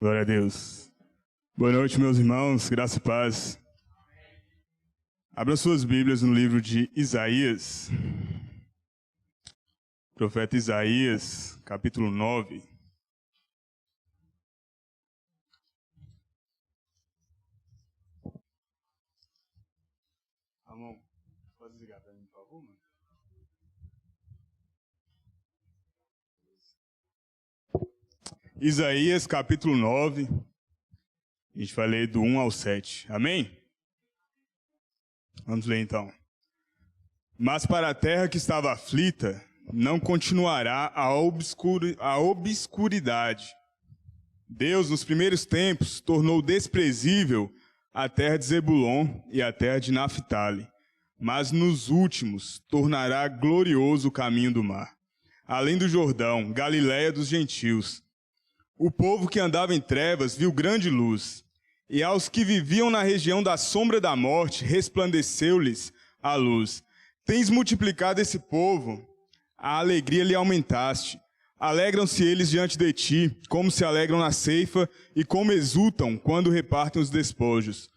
Glória a Deus. Boa noite, meus irmãos, graça e paz. Abra suas Bíblias no livro de Isaías. Profeta Isaías, capítulo 9. Ramon, pode desligar para mim, por favor, mano? Isaías, capítulo 9. A gente vai ler do 1 ao 7. Amém? Vamos ler então. Mas para a terra que estava aflita, não continuará a obscuridade. Deus, nos primeiros tempos, tornou desprezível a terra de Zebulon e a terra de Naphtali, mas nos últimos tornará glorioso o caminho do mar, além do Jordão, Galiléia dos gentios. O povo que andava em trevas viu grande luz, e aos que viviam na região da sombra da morte resplandeceu-lhes a luz. Tens multiplicado esse povo, a alegria lhe aumentaste. Alegram-se eles diante de ti, como se alegram na ceifa, e como exultam quando repartem os despojos.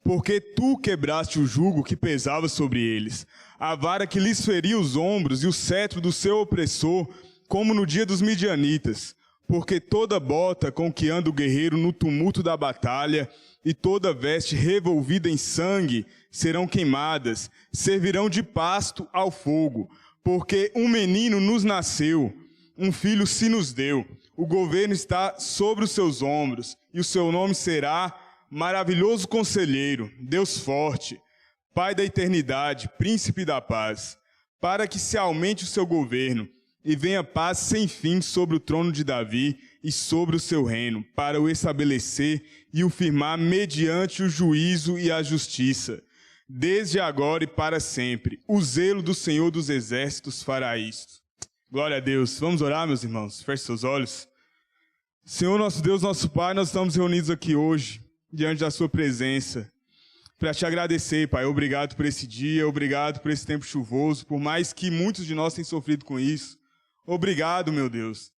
Porque tu quebraste o jugo que pesava sobre eles, a vara que lhes feria os ombros e o cetro do seu opressor, como no dia dos midianitas. Porque toda bota com que anda o guerreiro no tumulto da batalha e toda veste revolvida em sangue serão queimadas, servirão de pasto ao fogo. Porque um menino nos nasceu, um filho se nos deu, o governo está sobre os seus ombros, e o seu nome será Maravilhoso Conselheiro, Deus Forte, Pai da Eternidade, Príncipe da Paz, para que se aumente o seu governo, e venha paz sem fim sobre o trono de Davi e sobre o seu reino, para o estabelecer e o firmar mediante o juízo e a justiça. Desde agora e para sempre, o zelo do Senhor dos Exércitos fará isto. Glória a Deus. Vamos orar, meus irmãos? Feche seus olhos. Senhor, nosso Deus, nosso Pai, nós estamos reunidos aqui hoje, diante da sua presença, para te agradecer, Pai. Obrigado por esse dia, obrigado por esse tempo chuvoso, por mais que muitos de nós tenham sofrido com isso. Obrigado, meu Deus.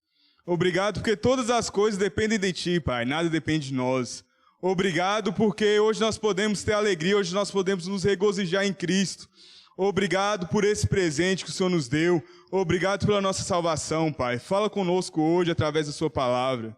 Obrigado porque todas as coisas dependem de Ti, Pai. Nada depende de nós. Obrigado porque hoje nós podemos ter alegria, hoje nós podemos nos regozijar em Cristo. Obrigado por esse presente que o Senhor nos deu. Obrigado pela nossa salvação, Pai. Fala conosco hoje através da Sua palavra.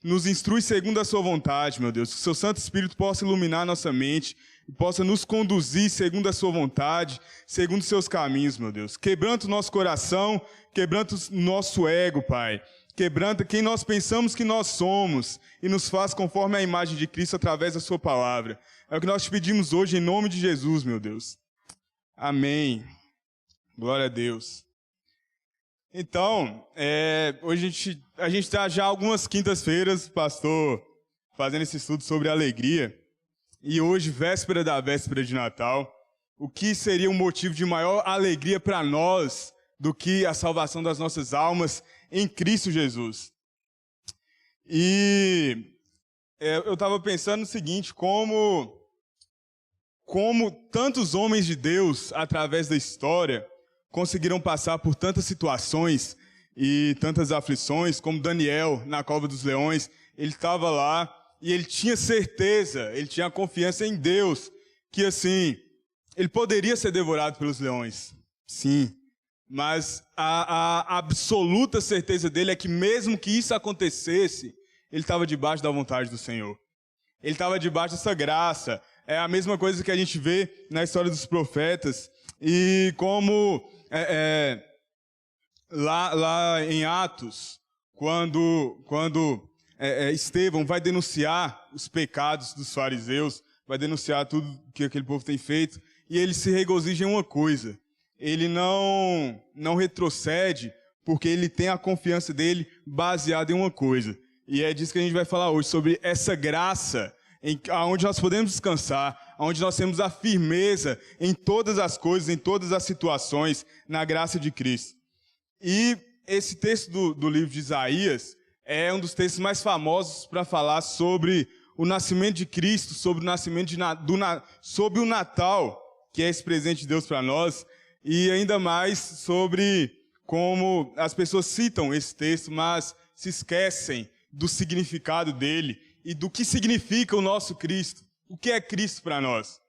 Nos instrui segundo a Sua vontade, meu Deus. Que o Seu Santo Espírito possa iluminar nossa mente e possa nos conduzir segundo a Sua vontade, segundo os Seus caminhos, meu Deus. Quebranta o nosso coração, quebranta o nosso ego, Pai. Quebranta quem nós pensamos que nós somos e nos faz conforme a imagem de Cristo através da Sua palavra. É o que nós te pedimos hoje em nome de Jesus, meu Deus. Amém. Glória a Deus. Então, hoje a gente está já algumas quintas-feiras, pastor, fazendo esse estudo sobre alegria. E hoje, véspera da véspera de Natal, o que seria um motivo de maior alegria para nós do que a salvação das nossas almas em Cristo Jesus? E eu estava pensando no seguinte, como tantos homens de Deus, através da história, conseguiram passar por tantas situações e tantas aflições, como Daniel, na cova dos leões, ele estava lá e ele tinha certeza, ele tinha confiança em Deus, que assim, ele poderia ser devorado pelos leões, sim, mas a absoluta certeza dele é que mesmo que isso acontecesse, ele estava debaixo da vontade do Senhor. Ele estava debaixo dessa graça. É a mesma coisa que a gente vê na história dos profetas. E como lá em Atos, quando Estevão vai denunciar os pecados dos fariseus, vai denunciar tudo que aquele povo tem feito, e ele se regozija em uma coisa. Ele não retrocede, porque ele tem a confiança dele baseada em uma coisa. E é disso que a gente vai falar hoje, sobre essa graça, onde nós podemos descansar, onde nós temos a firmeza em todas as coisas, em todas as situações, na graça de Cristo. E esse texto do livro de Isaías é um dos textos mais famosos para falar sobre o nascimento de Cristo, sobre o nascimento sobre o Natal, que é esse presente de Deus para nós, e ainda mais sobre como as pessoas citam esse texto, mas se esquecem do significado dele e do que significa o nosso Cristo. O que é Cristo para nós?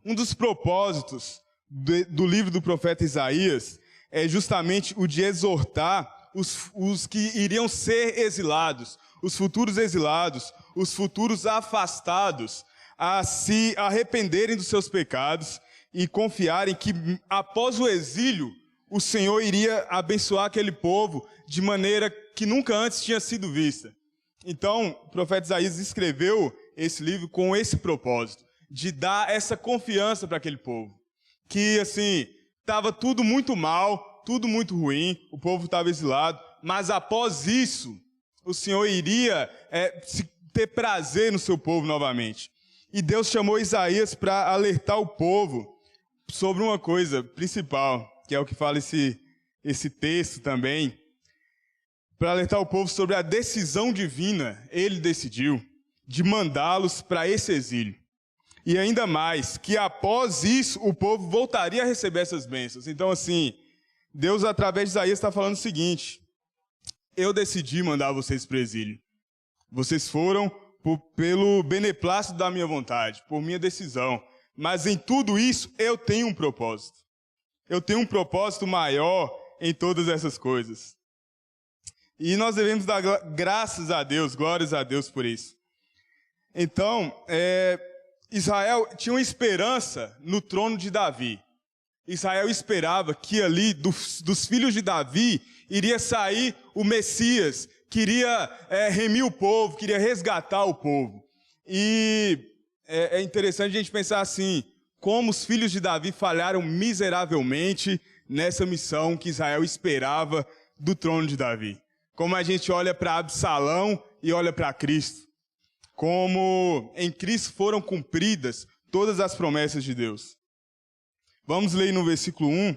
Um dos propósitos do livro do profeta Isaías é justamente o de exortar os que iriam ser exilados, os futuros exilados, os futuros afastados, a se arrependerem dos seus pecados e confiarem que após o exílio, o Senhor iria abençoar aquele povo de maneira que nunca antes tinha sido vista. Então, o profeta Isaías escreveu esse livro com esse propósito, de dar essa confiança para aquele povo. Que, assim, estava tudo muito mal, tudo muito ruim, o povo estava exilado, mas após isso, o Senhor iria ter prazer no seu povo novamente. E Deus chamou Isaías para alertar o povo sobre uma coisa principal, que é o que fala esse texto também, para alertar o povo sobre a decisão divina, ele decidiu, de mandá-los para esse exílio. E ainda mais, que após isso, o povo voltaria a receber essas bênçãos. Então, assim, Deus, através de Isaías, está falando o seguinte: eu decidi mandar vocês para o exílio. Vocês foram pelo beneplácito da minha vontade, por minha decisão. Mas em tudo isso, eu tenho um propósito. Eu tenho um propósito maior em todas essas coisas. E nós devemos dar graças a Deus, glórias a Deus por isso. Então, Israel tinha uma esperança no trono de Davi. Israel esperava que ali, dos filhos de Davi, iria sair o Messias, queria remir o povo, queria resgatar o povo. E é interessante a gente pensar assim, como os filhos de Davi falharam miseravelmente nessa missão que Israel esperava do trono de Davi. Como a gente olha para Absalão e olha para Cristo. Como em Cristo foram cumpridas todas as promessas de Deus. Vamos ler no versículo 1,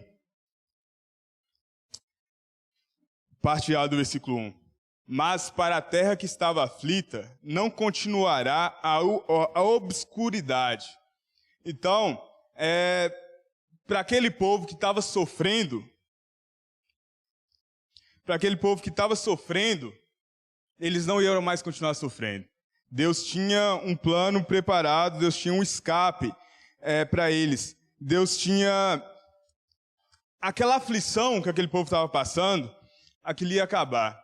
parte A do versículo 1. Mas para a terra que estava aflita, não continuará a obscuridade. Então, para aquele povo que estava sofrendo, eles não iam mais continuar sofrendo. Deus tinha um plano preparado, Deus tinha um escape para eles. Deus tinha aquela aflição que aquele povo estava passando, aquilo ia acabar.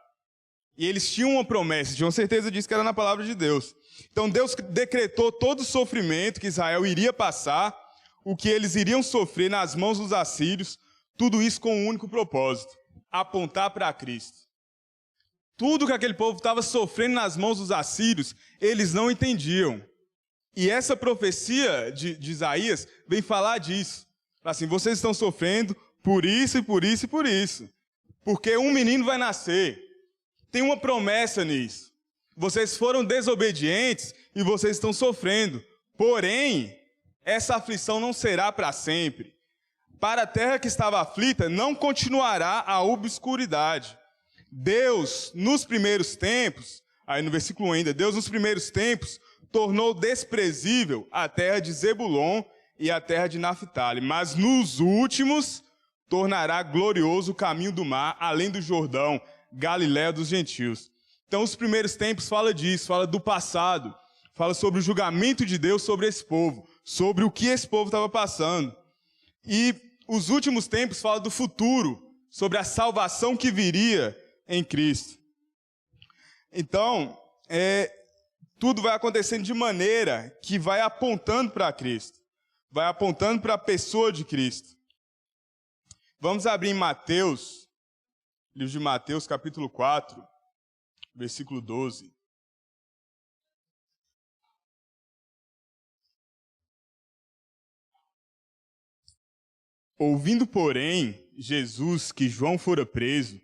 E eles tinham uma promessa, tinham certeza disso que era na palavra de Deus. Então Deus decretou todo o sofrimento que Israel iria passar, o que eles iriam sofrer nas mãos dos assírios, tudo isso com um único propósito: apontar para Cristo. Tudo que aquele povo estava sofrendo nas mãos dos assírios, eles não entendiam. E essa profecia de Isaías vem falar disso. Assim, vocês estão sofrendo por isso e por isso e por isso. Porque um menino vai nascer. Tem uma promessa nisso. Vocês foram desobedientes e vocês estão sofrendo. Porém, essa aflição não será para sempre. Para a terra que estava aflita, não continuará a obscuridade. Deus, nos primeiros tempos, aí no versículo 1 ainda, Deus nos primeiros tempos tornou desprezível a terra de Zebulon e a terra de Naftali, mas nos últimos tornará glorioso o caminho do mar, além do Jordão, Galiléia dos gentios. Então os primeiros tempos fala disso, fala do passado, fala sobre o julgamento de Deus sobre esse povo, sobre o que esse povo estava passando. E os últimos tempos fala do futuro, sobre a salvação que viria em Cristo. Então, tudo vai acontecendo de maneira que vai apontando para Cristo, vai apontando para a pessoa de Cristo. Vamos abrir em Mateus, livro de Mateus, capítulo 4, versículo 12. Ouvindo, porém, Jesus que João fora preso,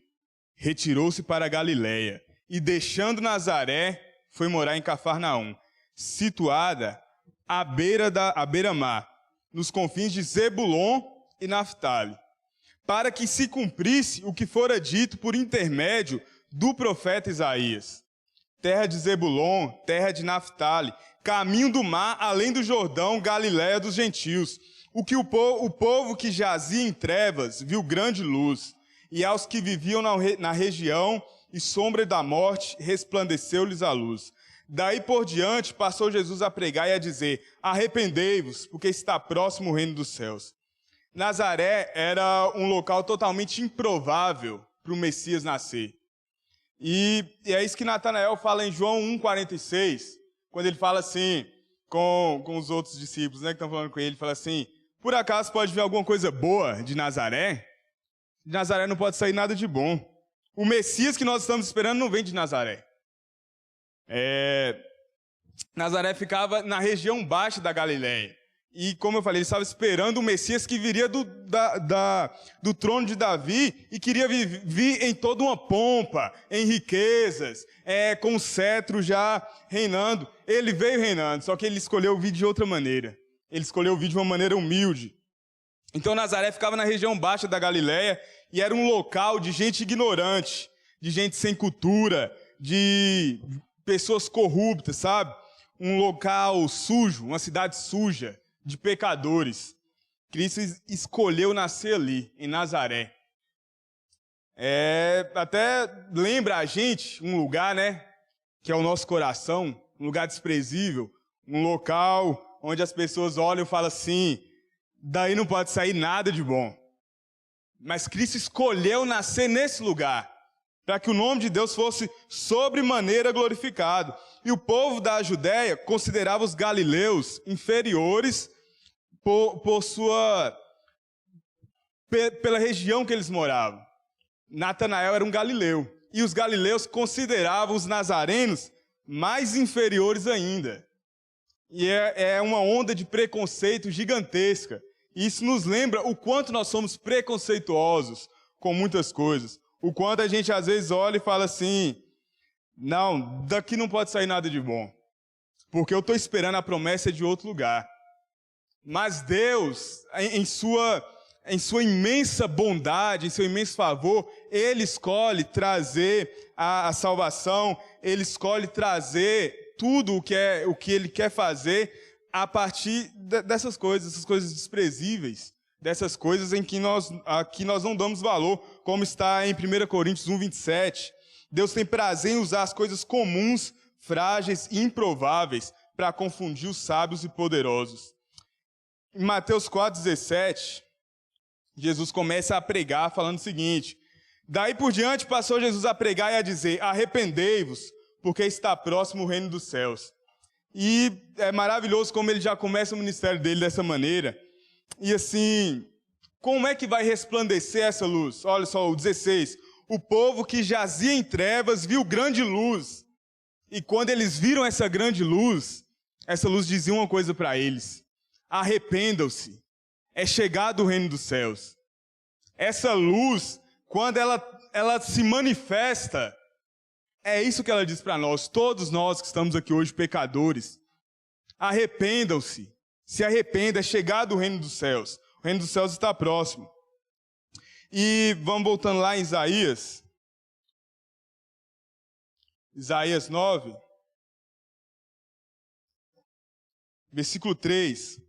retirou-se para a Galiléia e, deixando Nazaré, foi morar em Cafarnaum, situada à beira-mar, nos confins de Zebulon e Naftali, para que se cumprisse o que fora dito por intermédio do profeta Isaías. Terra de Zebulon, terra de Naftali, caminho do mar, além do Jordão, Galiléia dos gentios. O povo que jazia em trevas viu grande luz, e aos que viviam na região e sombra da morte, resplandeceu-lhes a luz. Daí por diante, passou Jesus a pregar e a dizer: arrependei-vos, porque está próximo o reino dos céus. Nazaré era um local totalmente improvável para o Messias nascer. E é isso que Natanael fala em João 1,46, quando ele fala assim, com os outros discípulos, né, que estão falando com ele, fala assim: por acaso pode vir alguma coisa boa de Nazaré? De Nazaré não pode sair nada de bom. O Messias que nós estamos esperando não vem de Nazaré. Nazaré ficava na região baixa da Galileia. E, como eu falei, ele estava esperando o Messias que viria do trono de Davi e queria vir em toda uma pompa, em riquezas, com o cetro já reinando. Ele veio reinando, só que ele escolheu vir de outra maneira. Ele escolheu vir de uma maneira humilde. Então, Nazaré ficava na região baixa da Galileia e era um local de gente ignorante, de gente sem cultura, de pessoas corruptas, sabe? Um local sujo, uma cidade suja, de pecadores. Cristo escolheu nascer ali, em Nazaré. Até lembra a gente um lugar, né? Que é o nosso coração, um lugar desprezível, um local onde as pessoas olham e falam assim: daí não pode sair nada de bom. Mas Cristo escolheu nascer nesse lugar, para que o nome de Deus fosse sobremaneira glorificado. E o povo da Judéia considerava os galileus inferiores pela região que eles moravam. Natanael era um galileu, e os galileus consideravam os nazarenos mais inferiores ainda. E é uma onda de preconceito gigantesca. E isso nos lembra o quanto nós somos preconceituosos com muitas coisas. O quanto a gente às vezes olha e fala assim: não, daqui não pode sair nada de bom, porque eu estou esperando a promessa de outro lugar. Mas Deus, em sua imensa bondade, em seu imenso favor, Ele escolhe trazer a salvação, Ele escolhe trazer tudo o que Ele quer fazer a partir dessas coisas, essas coisas desprezíveis, dessas coisas em que nós não damos valor, como está em 1 Coríntios 1,27. Deus tem prazer em usar as coisas comuns, frágeis e improváveis para confundir os sábios e poderosos. Em Mateus 4,17, Jesus começa a pregar falando o seguinte: daí por diante passou Jesus a pregar e a dizer: arrependei-vos, porque está próximo o reino dos céus. E é maravilhoso como ele já começa o ministério dele dessa maneira. E assim, como é que vai resplandecer essa luz? Olha só, o 16. O povo que jazia em trevas viu grande luz. E quando eles viram essa grande luz, essa luz dizia uma coisa para eles: arrependam-se, é chegado o reino dos céus. Essa luz, quando ela se manifesta, é isso que ela diz para nós, todos nós que estamos aqui hoje, pecadores. Arrependam-se, se arrependa, é chegado o reino dos céus. O reino dos céus está próximo. E vamos voltando lá em Isaías. Isaías 9, versículo 3.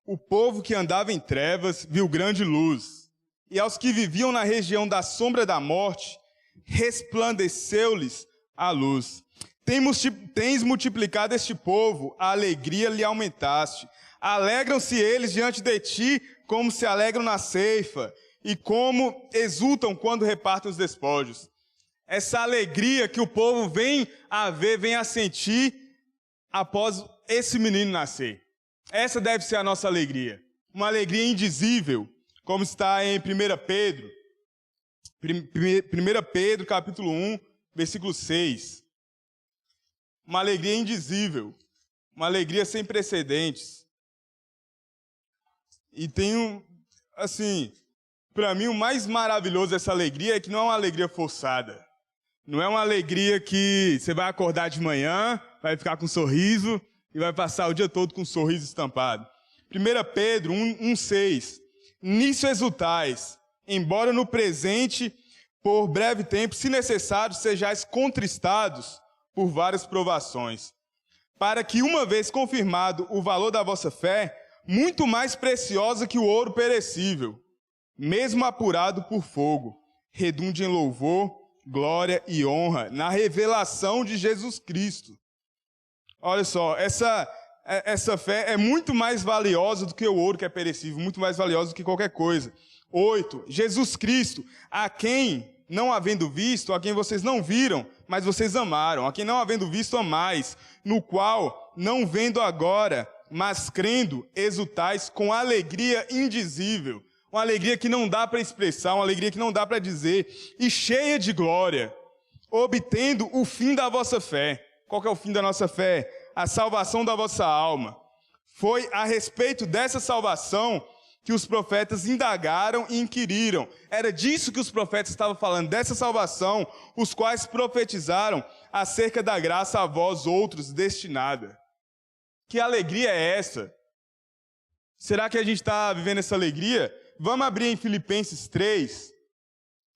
O povo que andava em trevas viu grande luz, e aos que viviam na região da sombra da morte, resplandeceu-lhes a luz. Tens multiplicado este povo, a alegria lhe aumentaste. Alegram-se eles diante de ti, como se alegram na ceifa, e como exultam quando repartem os despojos. Essa alegria que o povo vem a ver, vem a sentir após esse menino nascer. Essa deve ser a nossa alegria. Uma alegria indizível, como está em 1 Pedro. 1 Pedro, capítulo 1, versículo 6. Uma alegria indizível. Uma alegria sem precedentes. E tem para mim o mais maravilhoso dessa alegria é que não é uma alegria forçada. Não é uma alegria que você vai acordar de manhã, vai ficar com um sorriso e vai passar o dia todo com um sorriso estampado. 1 Pedro 1,6. Nisso exultais, embora no presente, por breve tempo, se necessário, sejais contristados por várias provações, para que, uma vez confirmado o valor da vossa fé, muito mais preciosa que o ouro perecível, mesmo apurado por fogo, redunde em louvor, glória e honra na revelação de Jesus Cristo. Olha só, essa fé é muito mais valiosa do que o ouro que é perecível, muito mais valiosa do que qualquer coisa. 8. Jesus Cristo, a quem, não havendo visto, a quem vocês não viram, mas vocês amaram, a quem não havendo visto, amais, no qual, não vendo agora, mas crendo, exultais com alegria indizível, uma alegria que não dá para expressar, uma alegria que não dá para dizer, e cheia de glória, obtendo o fim da vossa fé. Qual que é o fim da nossa fé? A salvação da vossa alma. Foi a respeito dessa salvação que os profetas indagaram e inquiriram. Era disso que os profetas estavam falando, dessa salvação, os quais profetizaram acerca da graça a vós outros destinada. Que alegria é essa? Será que a gente está vivendo essa alegria? Vamos abrir em Filipenses 3.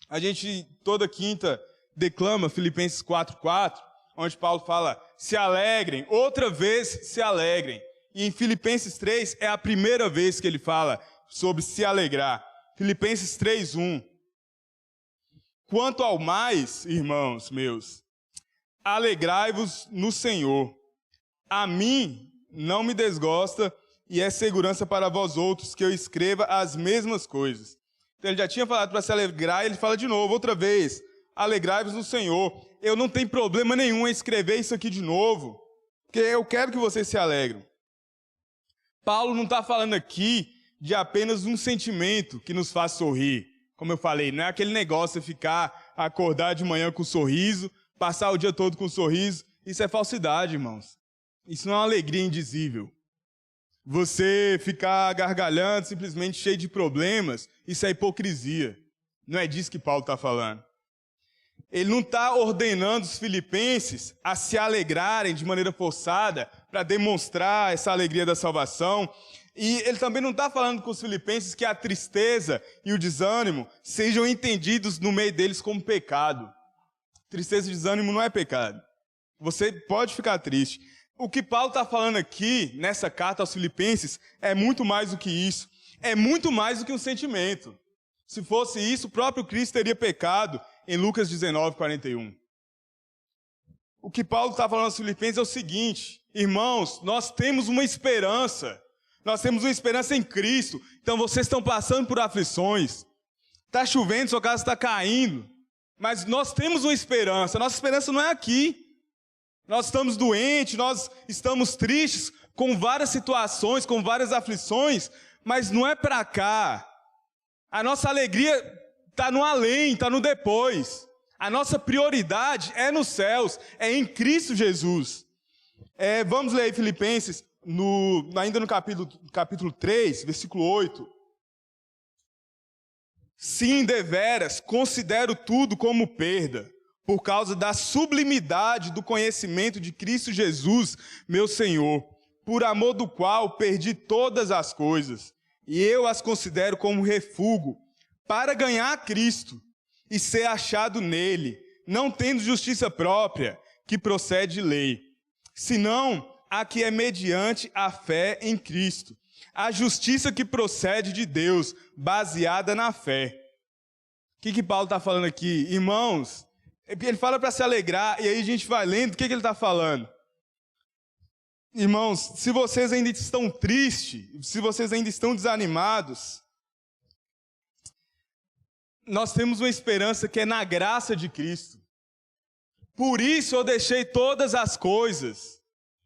A gente, toda quinta, declama Filipenses 4:4, onde Paulo fala, se alegrem, outra vez se alegrem. E em Filipenses 3 é a primeira vez que ele fala sobre se alegrar. Filipenses 3:1. Quanto ao mais, irmãos meus, alegrai-vos no Senhor. A mim não me desgosta e é segurança para vós outros que eu escreva as mesmas coisas. Então ele já tinha falado para se alegrar, e ele fala de novo, outra vez, alegrai-vos no Senhor. Eu não tenho problema nenhum em escrever isso aqui de novo, porque eu quero que vocês se alegrem. Paulo não está falando aqui de apenas um sentimento que nos faz sorrir. Como eu falei, não é aquele negócio de ficar, acordar de manhã com um sorriso, passar o dia todo com um sorriso. Isso é falsidade, irmãos. Isso não é uma alegria indizível. Você ficar gargalhando, simplesmente cheio de problemas, isso é hipocrisia. Não é disso que Paulo está falando. Ele não está ordenando os filipenses a se alegrarem de maneira forçada para demonstrar essa alegria da salvação. E ele também não está falando com os filipenses que a tristeza e o desânimo sejam entendidos no meio deles como pecado. Tristeza e desânimo não é pecado. Você pode ficar triste. O que Paulo está falando aqui, nessa carta aos Filipenses, é muito mais do que isso. É muito mais do que um sentimento. Se fosse isso, o próprio Cristo teria pecado em Lucas 19:41. O que Paulo está falando aos Filipenses é o seguinte, irmãos, nós temos uma esperança. Nós temos uma esperança em Cristo. Então vocês estão passando por aflições. Está chovendo, sua casa está caindo. Mas nós temos uma esperança. Nossa esperança não é aqui. Nós estamos doentes, nós estamos tristes com várias situações, com várias aflições, mas não é para cá. A nossa alegria está no além, está no depois. A nossa prioridade é nos céus, é em Cristo Jesus. Vamos ler aí Filipenses, ainda no capítulo 3, versículo 8. Sim, deveras, considero tudo como perda, por causa da sublimidade do conhecimento de Cristo Jesus, meu Senhor, por amor do qual perdi todas as coisas, e eu as considero como refúgio, para ganhar a Cristo e ser achado nele, não tendo justiça própria, que procede de lei, senão a que é mediante a fé em Cristo, a justiça que procede de Deus, baseada na fé. O que Paulo está falando aqui? Irmãos, ele fala para se alegrar, e aí a gente vai lendo, o que ele está falando? Irmãos, se vocês ainda estão tristes, se vocês ainda estão desanimados, nós temos uma esperança que é na graça de Cristo. Por isso eu deixei todas as coisas,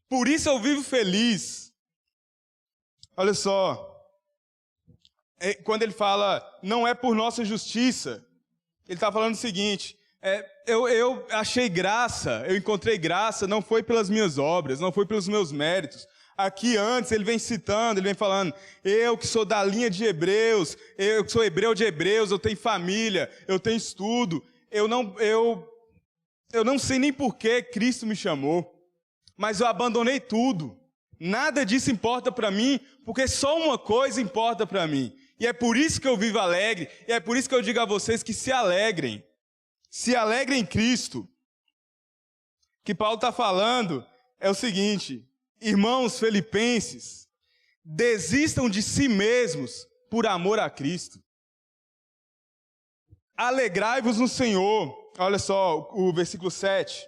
por isso eu vivo feliz. Olha só, quando ele fala, não é por nossa justiça, ele está falando o seguinte, eu achei graça, eu encontrei graça, não foi pelas minhas obras, não foi pelos meus méritos. Aqui antes ele vem citando, ele vem falando, eu que sou da linha de Hebreus, eu que sou hebreu de Hebreus, eu tenho família, eu tenho estudo, eu não sei nem por que Cristo me chamou, mas eu abandonei tudo. Nada disso importa para mim, porque só uma coisa importa para mim. E é por isso que eu vivo alegre, e é por isso que eu digo a vocês que se alegrem. Se alegrem em Cristo. O que Paulo está falando é o seguinte, irmãos filipenses, desistam de si mesmos por amor a Cristo. alegrai-vos no Senhor. Olha só o versículo 7.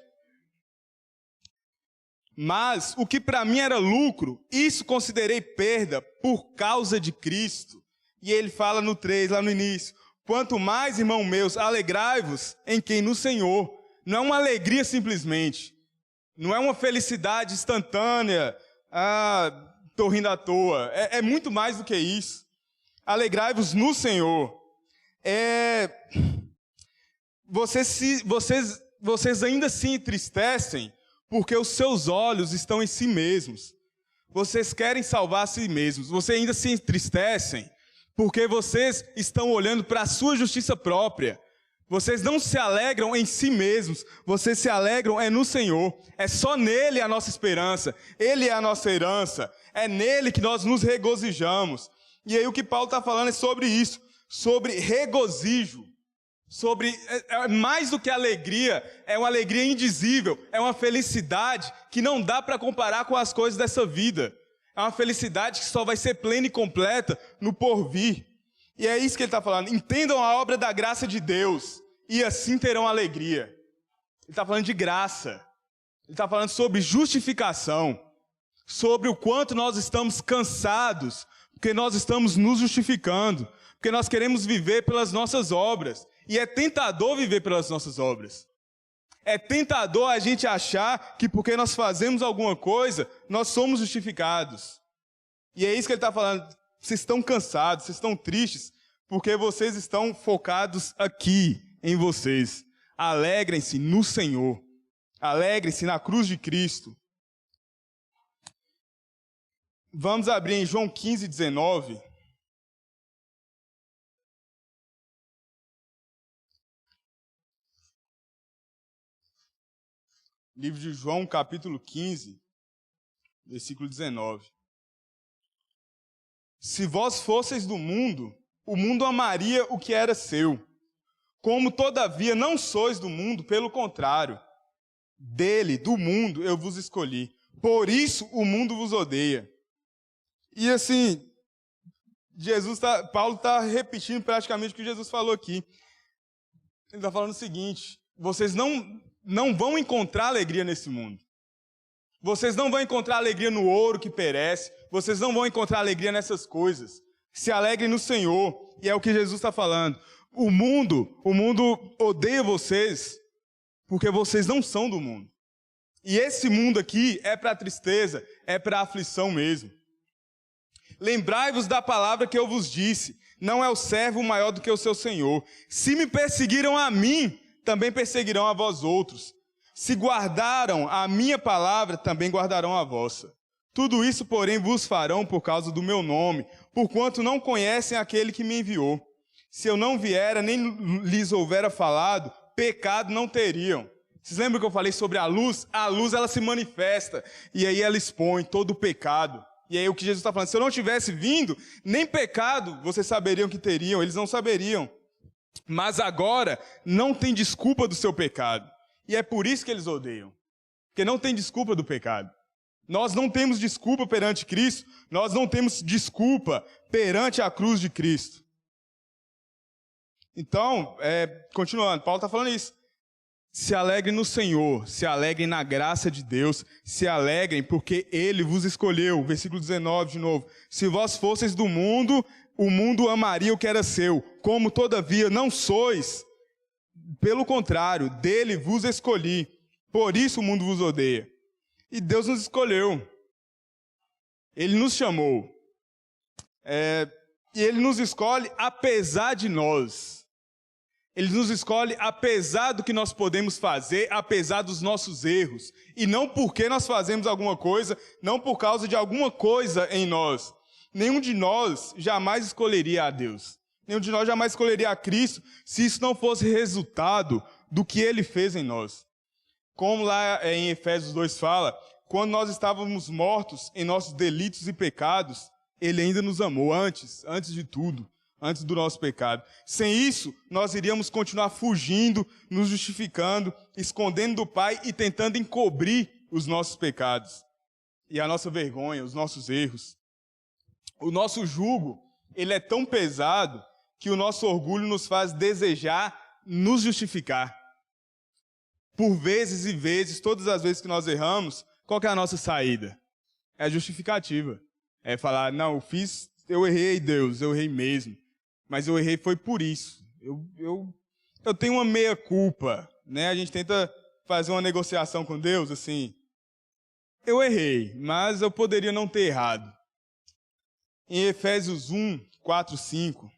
Mas o que para mim era lucro, isso considerei perda por causa de Cristo. E ele fala no 3, lá no início. Quanto mais, irmãos meus, alegrai-vos em quem? No Senhor. Não é uma alegria simplesmente. Não é uma felicidade instantânea. Estou rindo à toa. É muito mais do que isso. Alegrai-vos no Senhor. Vocês ainda se entristecem porque os seus olhos estão em si mesmos. Vocês querem salvar a si mesmos. Vocês ainda se entristecem porque vocês estão olhando para a sua justiça própria. Vocês não se alegram em si mesmos, vocês se alegram no Senhor. É só nele a nossa esperança, ele é a nossa herança, é nele que nós nos regozijamos. E aí o que Paulo está falando é sobre isso, sobre regozijo, sobre mais do que alegria, é uma alegria indizível, é uma felicidade que não dá para comparar com as coisas dessa vida. É uma felicidade que só vai ser plena e completa no porvir. E é isso que ele está falando. Entendam a obra da graça de Deus e assim terão alegria. Ele está falando de graça. Ele está falando sobre justificação. Sobre o quanto nós estamos cansados, porque nós estamos nos justificando. Porque nós queremos viver pelas nossas obras. E é tentador viver pelas nossas obras. É tentador a gente achar que porque nós fazemos alguma coisa, nós somos justificados. E é isso que ele está falando. Vocês estão cansados, vocês estão tristes, porque vocês estão focados aqui, em vocês. Alegrem-se no Senhor. Alegrem-se na cruz de Cristo. Vamos abrir em João 15, 19. Livro de João, capítulo 15, versículo 19. Se vós fosseis do mundo, o mundo amaria o que era seu. Como, todavia, não sois do mundo, pelo contrário, dele, do mundo, eu vos escolhi. Por isso o mundo vos odeia. E assim, Paulo está repetindo praticamente o que Jesus falou aqui. Ele está falando o seguinte: vocês não vão encontrar alegria nesse mundo. Vocês não vão encontrar alegria no ouro que perece. Vocês não vão encontrar alegria nessas coisas. Se alegrem no Senhor. E é o que Jesus está falando. O mundo odeia vocês porque vocês não são do mundo. E esse mundo aqui é para a tristeza, é para a aflição mesmo. Lembrai-vos da palavra que eu vos disse. Não é o servo maior do que o seu senhor. Se me perseguiram a mim, também perseguirão a vós outros. Se guardaram a minha palavra, também guardarão a vossa. Tudo isso, porém, vos farão por causa do meu nome, porquanto não conhecem aquele que me enviou. Se eu não viera, nem lhes houvera falado, pecado não teriam. Vocês lembram que eu falei sobre a luz? A luz, ela se manifesta, e aí ela expõe todo o pecado. E aí o que Jesus está falando, se eu não tivesse vindo, nem pecado vocês saberiam que teriam, eles não saberiam. Mas agora não tem desculpa do seu pecado. E é por isso que eles odeiam. Porque não tem desculpa do pecado. Nós não temos desculpa perante Cristo. Nós não temos desculpa perante a cruz de Cristo. Então, continuando, Paulo está falando isso. Se alegrem no Senhor, se alegrem na graça de Deus, se alegrem porque Ele vos escolheu. Versículo 19 de novo. Se vós fosseis do mundo, o mundo amaria o que era seu. Como, todavia, não sois, pelo contrário, dele vos escolhi. Por isso o mundo vos odeia. E Deus nos escolheu. Ele nos chamou. E Ele nos escolhe apesar de nós. Ele nos escolhe apesar do que nós podemos fazer, apesar dos nossos erros. E não porque nós fazemos alguma coisa, não por causa de alguma coisa em nós. Nenhum de nós jamais escolheria a Deus. Nenhum de nós jamais escolheria a Cristo se isso não fosse resultado do que Ele fez em nós. Como lá em Efésios 2 fala, quando nós estávamos mortos em nossos delitos e pecados, Ele ainda nos amou antes de tudo. Antes do nosso pecado. Sem isso, nós iríamos continuar fugindo, nos justificando, escondendo do Pai e tentando encobrir os nossos pecados. E a nossa vergonha, os nossos erros. O nosso jugo, ele é tão pesado que o nosso orgulho nos faz desejar nos justificar. Por vezes e vezes, todas as vezes que nós erramos, qual que é a nossa saída? É a justificativa. É falar, não, eu errei, Deus, eu errei mesmo. Mas eu errei foi por isso. Eu tenho uma meia-culpa, né? A gente tenta fazer uma negociação com Deus, assim. Eu errei, mas eu poderia não ter errado. Em Efésios 1, 4, 5.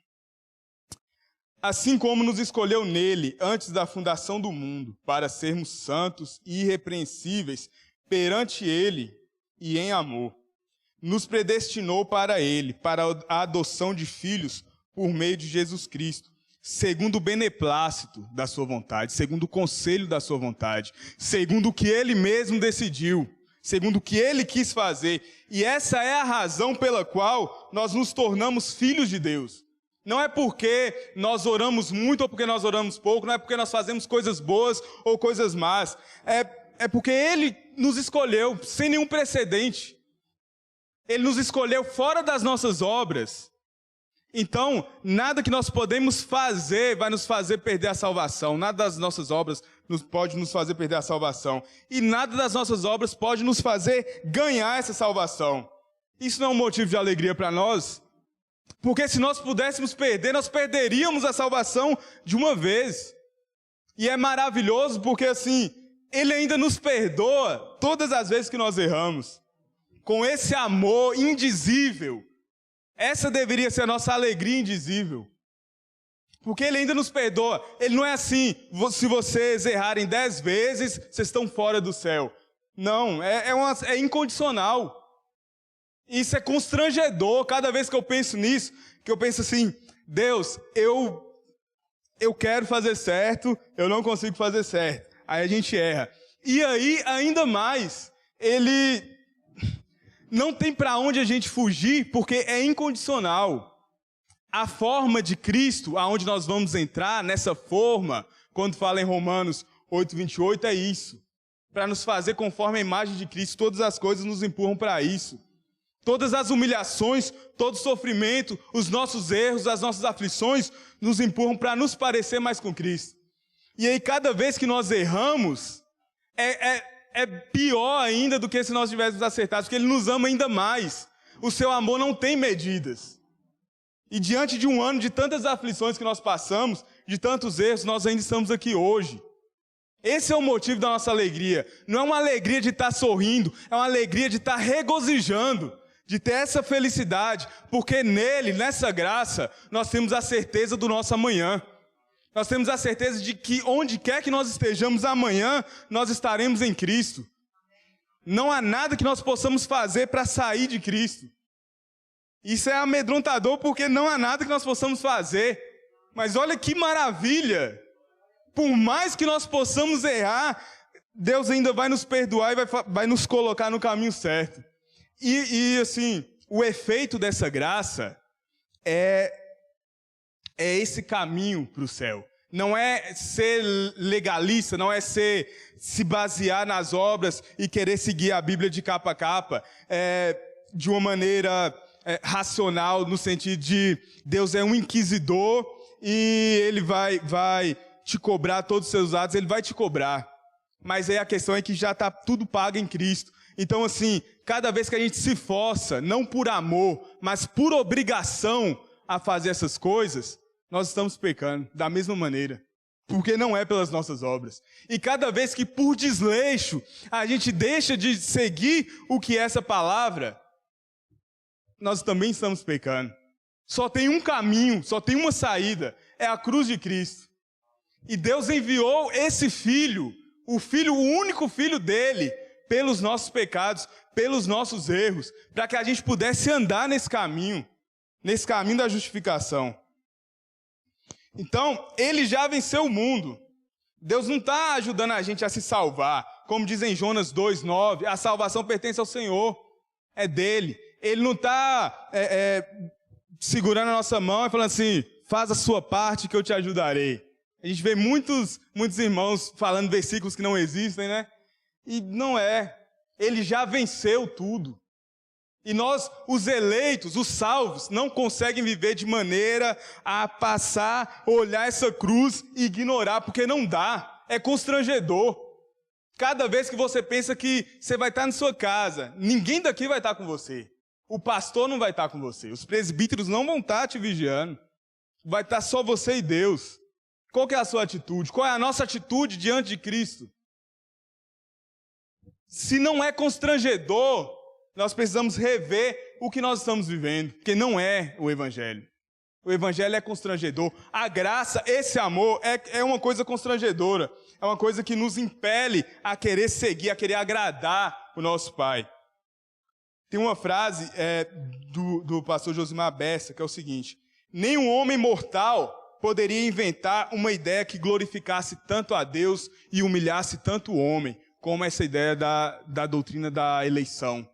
Assim como nos escolheu nele, antes da fundação do mundo, para sermos santos e irrepreensíveis perante ele e em amor. Nos predestinou para ele, para a adoção de filhos por meio de Jesus Cristo, segundo o beneplácito da sua vontade, segundo o conselho da sua vontade, segundo o que ele mesmo decidiu, segundo o que ele quis fazer. E essa é a razão pela qual nós nos tornamos filhos de Deus. Não é porque nós oramos muito ou porque nós oramos pouco, não é porque nós fazemos coisas boas ou coisas más. É porque Ele nos escolheu sem nenhum precedente. Ele nos escolheu fora das nossas obras. Então, nada que nós podemos fazer vai nos fazer perder a salvação. Nada das nossas obras pode nos fazer perder a salvação. E nada das nossas obras pode nos fazer ganhar essa salvação. Isso não é um motivo de alegria para nós? Porque se nós pudéssemos perder, nós perderíamos a salvação de uma vez. E é maravilhoso porque assim, Ele ainda nos perdoa todas as vezes que nós erramos. Com esse amor indizível. Essa deveria ser a nossa alegria indizível. Porque Ele ainda nos perdoa. Ele não é assim, se vocês errarem 10 vezes, vocês estão fora do céu. Não, é incondicional. Isso é constrangedor, cada vez que eu penso nisso, que eu penso assim, Deus, eu quero fazer certo, eu não consigo fazer certo. Aí a gente erra. E aí, ainda mais, Ele não tem para onde a gente fugir, porque é incondicional. A forma de Cristo, aonde nós vamos entrar, nessa forma, quando fala em Romanos 8:28, é isso. Para nos fazer conforme a imagem de Cristo, todas as coisas nos empurram para isso. Todas as humilhações, todo o sofrimento, os nossos erros, as nossas aflições, nos empurram para nos parecer mais com Cristo. E aí, cada vez que nós erramos, é pior ainda do que se nós tivéssemos acertado, porque Ele nos ama ainda mais. O seu amor não tem medidas. E diante de um ano de tantas aflições que nós passamos, de tantos erros, nós ainda estamos aqui hoje. Esse é o motivo da nossa alegria. Não é uma alegria de estar sorrindo, é uma alegria de estar regozijando, de ter essa felicidade, porque nele, nessa graça, nós temos a certeza do nosso amanhã. Nós temos a certeza de que onde quer que nós estejamos amanhã, nós estaremos em Cristo. Não há nada que nós possamos fazer para sair de Cristo. Isso é amedrontador porque não há nada que nós possamos fazer. Mas olha que maravilha! Por mais que nós possamos errar, Deus ainda vai nos perdoar e vai nos colocar no caminho certo. E assim, o efeito dessa graça é esse caminho para o céu. Não é ser legalista, não é se basear nas obras e querer seguir a Bíblia de capa a capa, de uma maneira racional, no sentido de Deus é um inquisidor e Ele vai te cobrar todos os seus atos, Ele vai te cobrar. Mas aí a questão é que já está tudo pago em Cristo. Então assim, cada vez que a gente se força, não por amor, mas por obrigação a fazer essas coisas, nós estamos pecando da mesma maneira. Porque não é pelas nossas obras. E cada vez que por desleixo a gente deixa de seguir o que é essa palavra, nós também estamos pecando. Só tem um caminho, só tem uma saída, é a cruz de Cristo. E Deus enviou esse Filho, o único Filho dele, pelos nossos pecados, pelos nossos erros, para que a gente pudesse andar nesse caminho da justificação. Então, Ele já venceu o mundo. Deus não está ajudando a gente a se salvar. Como diz em Jonas 2:9, a salvação pertence ao Senhor, é dele. Ele não está segurando a nossa mão e falando assim, faz a sua parte que eu te ajudarei. A gente vê muitos irmãos falando versículos que não existem, né? E não é. Ele já venceu tudo. E nós, os eleitos, os salvos, não conseguem viver de maneira a passar, olhar essa cruz e ignorar, porque não dá. É constrangedor. Cada vez que você pensa que você vai estar na sua casa, ninguém daqui vai estar com você. O pastor não vai estar com você. Os presbíteros não vão estar te vigiando. Vai estar só você e Deus. Qual que é a sua atitude? Qual é a nossa atitude diante de Cristo? Se não é constrangedor, nós precisamos rever o que nós estamos vivendo, porque não é o Evangelho. O Evangelho é constrangedor. A graça, esse amor, é uma coisa constrangedora. É uma coisa que nos impele a querer seguir, a querer agradar o nosso Pai. Tem uma frase do pastor Josimar Bessa, que é o seguinte: nenhum homem mortal poderia inventar uma ideia que glorificasse tanto a Deus e humilhasse tanto o homem, como essa ideia da doutrina da eleição.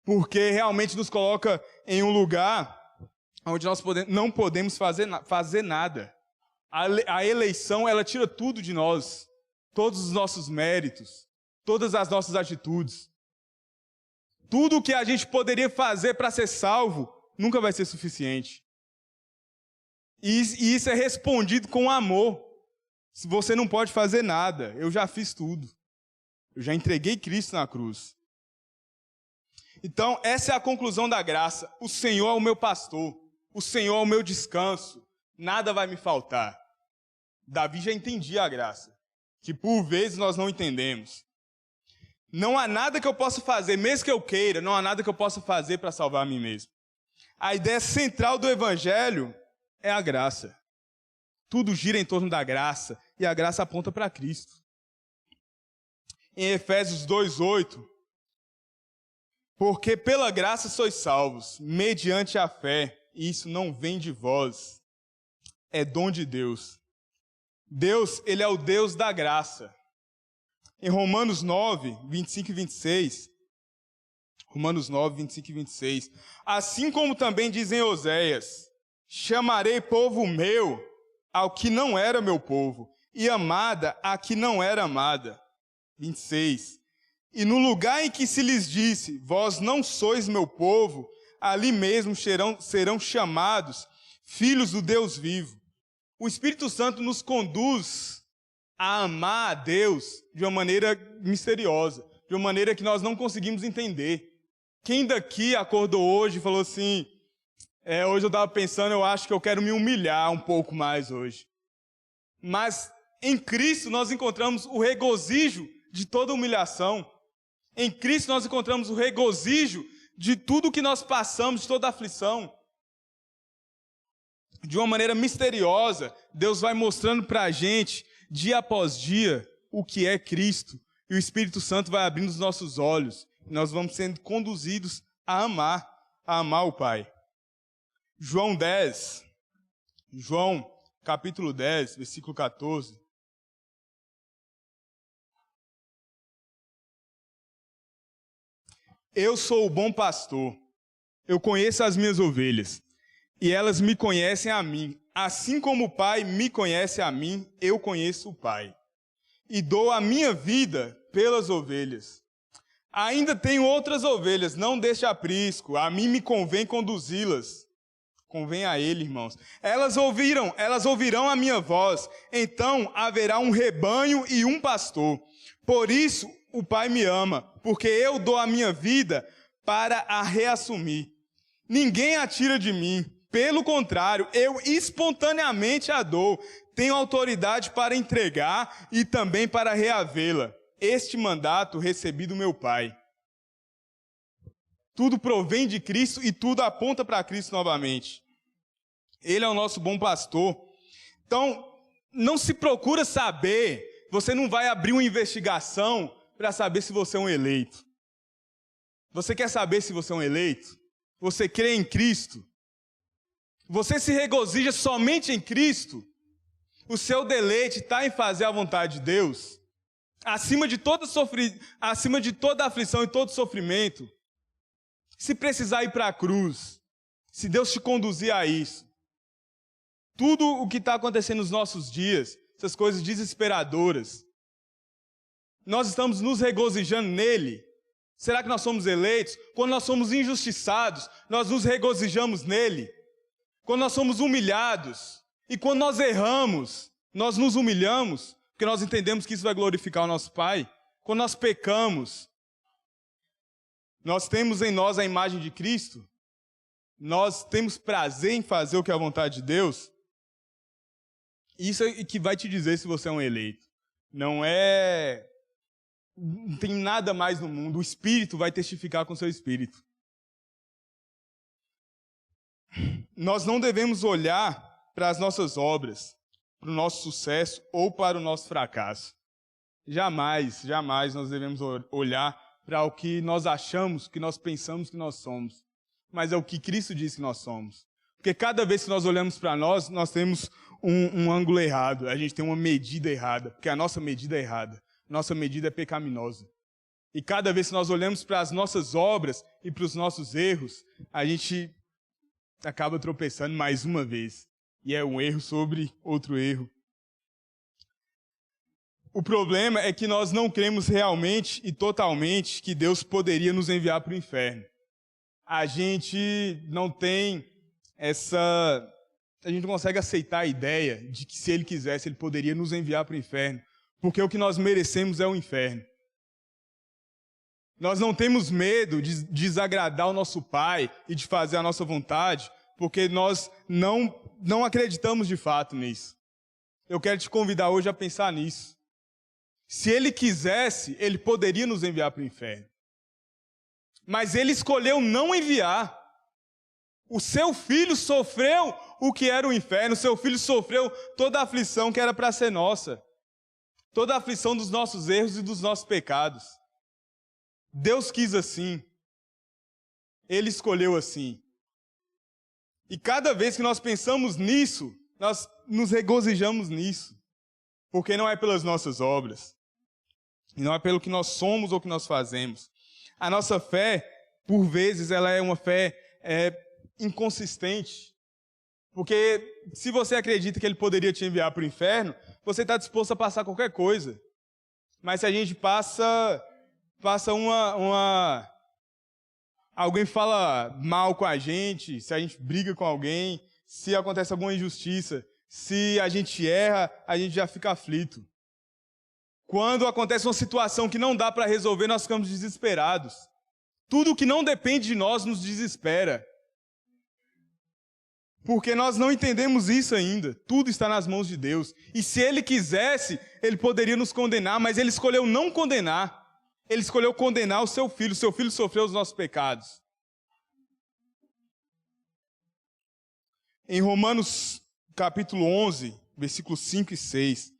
Porque realmente nos coloca em um lugar onde nós não podemos fazer nada. A eleição, ela tira tudo de nós, todos os nossos méritos, todas as nossas atitudes. Tudo o que a gente poderia fazer para ser salvo nunca vai ser suficiente. E isso é respondido com amor. Se você não pode fazer nada, eu já fiz tudo. Eu já entreguei Cristo na cruz. Então, essa é a conclusão da graça. O Senhor é o meu pastor. O Senhor é o meu descanso. Nada vai me faltar. Davi já entendia a graça, que por vezes nós não entendemos. Não há nada que eu possa fazer, mesmo que eu queira, não há nada que eu possa fazer para salvar a mim mesmo. A ideia central do Evangelho é a graça. Tudo gira em torno da graça, e a graça aponta para Cristo. Em Efésios 2:8, porque pela graça sois salvos, mediante a fé, e isso não vem de vós, é dom de Deus. Deus, Ele é o Deus da graça. Em Romanos 9, 25 e 26, Romanos 9, 25 e 26, assim como também dizem Oséias, chamarei povo meu ao que não era meu povo, e amada a que não era amada. 26, e no lugar em que se lhes disse, vós não sois meu povo, ali mesmo serão chamados filhos do Deus vivo. O Espírito Santo nos conduz a amar a Deus de uma maneira misteriosa, de uma maneira que nós não conseguimos entender. Quem daqui acordou hoje e falou assim, hoje eu estava pensando, eu acho que eu quero me humilhar um pouco mais hoje. Mas em Cristo nós encontramos o regozijo de toda humilhação. Em Cristo nós encontramos o regozijo de tudo que nós passamos, de toda aflição. De uma maneira misteriosa, Deus vai mostrando para a gente, dia após dia, o que é Cristo. E o Espírito Santo vai abrindo os nossos olhos. E nós vamos sendo conduzidos a amar o Pai. João capítulo 10, versículo 14. Eu sou o bom pastor, eu conheço as minhas ovelhas, e elas me conhecem a mim. Assim como o Pai me conhece a mim, eu conheço o Pai. E dou a minha vida pelas ovelhas. Ainda tenho outras ovelhas, não deixe aprisco, a mim me convém conduzi-las. Convém a ele, irmãos. Elas ouvirão a minha voz, então haverá um rebanho e um pastor. Por isso o Pai me ama, porque eu dou a minha vida para a reassumir. Ninguém a tira de mim, pelo contrário, eu espontaneamente a dou. Tenho autoridade para entregar e também para reavê-la. Este mandato recebi do meu Pai. Tudo provém de Cristo e tudo aponta para Cristo novamente. Ele é o nosso bom pastor. Então, não se procura saber, você não vai abrir uma investigação para saber se você é um eleito. Você quer saber se você é um eleito? Você crê em Cristo? Você se regozija somente em Cristo? O seu deleite está em fazer a vontade de Deus? Acima de toda aflição e todo sofrimento, se precisar ir para a cruz, se Deus te conduzir a isso, tudo o que está acontecendo nos nossos dias, essas coisas desesperadoras, nós estamos nos regozijando nele, Será que nós somos eleitos? Quando nós somos injustiçados, nós nos regozijamos nele. Quando nós somos humilhados e quando nós erramos, nós nos humilhamos, porque nós entendemos que isso vai glorificar o nosso Pai. Quando nós pecamos, nós temos em nós a imagem de Cristo, nós temos prazer em fazer o que é a vontade de Deus. Isso é que vai te dizer se você é um eleito. Não tem nada mais no mundo. O Espírito vai testificar com o seu Espírito. Nós não devemos olhar para as nossas obras, para o nosso sucesso ou para o nosso fracasso. Jamais nós devemos olhar para o que nós achamos, que nós pensamos que nós somos. Mas é o que Cristo diz que nós somos. Porque cada vez que nós olhamos para nós, nós temos um ângulo errado. A gente tem uma medida errada, porque a nossa medida é errada. Nossa medida é pecaminosa. E cada vez que nós olhamos para as nossas obras e para os nossos erros, a gente acaba tropeçando mais uma vez. E é um erro sobre outro erro. O problema é que nós não cremos realmente e totalmente que Deus poderia nos enviar para o inferno. A gente não tem a gente não consegue aceitar a ideia de que se Ele quisesse, Ele poderia nos enviar para o inferno. Porque o que nós merecemos é o inferno. Nós não temos medo de desagradar o nosso Pai e de fazer a nossa vontade, porque nós não acreditamos de fato nisso. Eu quero te convidar hoje a pensar nisso. Se Ele quisesse, Ele poderia nos enviar para o inferno. Mas Ele escolheu não enviar. O seu Filho sofreu o que era o inferno, o seu Filho sofreu toda a aflição que era para ser nossa. Toda a aflição dos nossos erros e dos nossos pecados. Deus quis assim. Ele escolheu assim. E cada vez que nós pensamos nisso, nós nos regozijamos nisso. Porque não é pelas nossas obras. E não é pelo que nós somos ou que nós fazemos. A nossa fé, por vezes, ela é uma fé inconsistente. Porque se você acredita que Ele poderia te enviar para o inferno, você está disposto a passar qualquer coisa. Mas se a gente passa alguém fala mal com a gente, se a gente briga com alguém, se acontece alguma injustiça, se a gente erra, a gente já fica aflito. Quando acontece uma situação que não dá para resolver, nós ficamos desesperados. Tudo que não depende de nós nos desespera. Porque nós não entendemos isso ainda. Tudo está nas mãos de Deus. E se Ele quisesse, Ele poderia nos condenar, mas Ele escolheu não condenar. Ele escolheu condenar o seu Filho. O seu Filho sofreu os nossos pecados. Em Romanos capítulo 11, versículos 5 e 6.